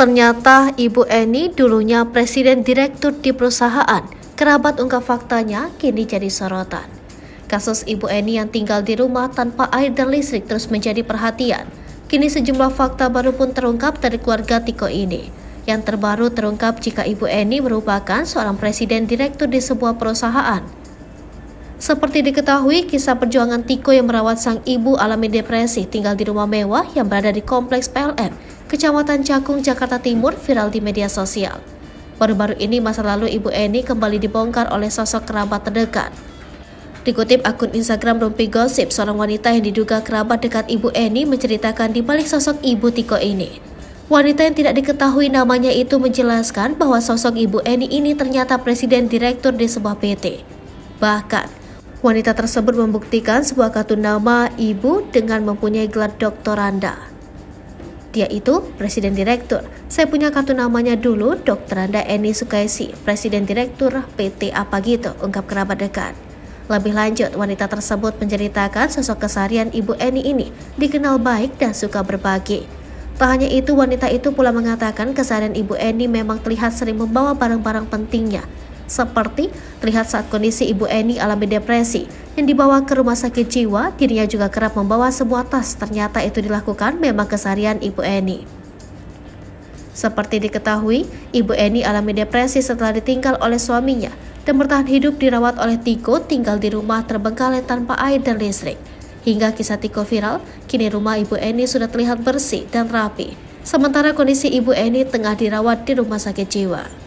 Ternyata Ibu Eni dulunya presiden direktur di perusahaan. Kerabat ungkap faktanya kini jadi sorotan. Kasus Ibu Eni yang tinggal di rumah tanpa air dan listrik terus menjadi perhatian. Kini sejumlah fakta baru pun terungkap dari keluarga Tiko ini. Yang terbaru terungkap jika Ibu Eni merupakan seorang presiden direktur di sebuah perusahaan. Seperti diketahui, kisah perjuangan Tiko yang merawat sang ibu alami depresi tinggal di rumah mewah yang berada di Kompleks PLN, Kecamatan Cakung, Jakarta Timur viral di media sosial. Baru-baru ini masa lalu Ibu Eni kembali dibongkar oleh sosok kerabat terdekat. Dikutip akun Instagram Rumpi Gosip, seorang wanita yang diduga kerabat dekat Ibu Eni menceritakan di balik sosok Ibu Tiko ini. Wanita yang tidak diketahui namanya itu menjelaskan bahwa sosok Ibu Eni ini ternyata presiden direktur di sebuah PT. Bahkan, wanita tersebut membuktikan sebuah kartu nama ibu dengan mempunyai gelar doktoranda. Dia itu presiden direktur. Saya punya kartu namanya dulu, Doktoranda Eni Sukaisi, presiden direktur PT apa gitu, ungkap kerabat dekat. Lebih lanjut, wanita tersebut menceritakan sosok keseharian Ibu Eni ini dikenal baik dan suka berbagi. Tak hanya itu, wanita itu pula mengatakan keseharian Ibu Eni memang terlihat sering membawa barang-barang pentingnya, seperti terlihat saat kondisi Ibu Eni alami depresi yang dibawa ke rumah sakit jiwa. Dirinya juga kerap membawa sebuah tas. Ternyata itu dilakukan memang keseharian Ibu Eni. Seperti diketahui, Ibu Eni alami depresi setelah ditinggal oleh suaminya dan bertahan hidup dirawat oleh Tiko, tinggal di rumah terbengkalai tanpa air dan listrik. Hingga kisah Tiko viral, kini rumah Ibu Eni sudah terlihat bersih dan rapi. Sementara kondisi Ibu Eni tengah dirawat di rumah sakit jiwa.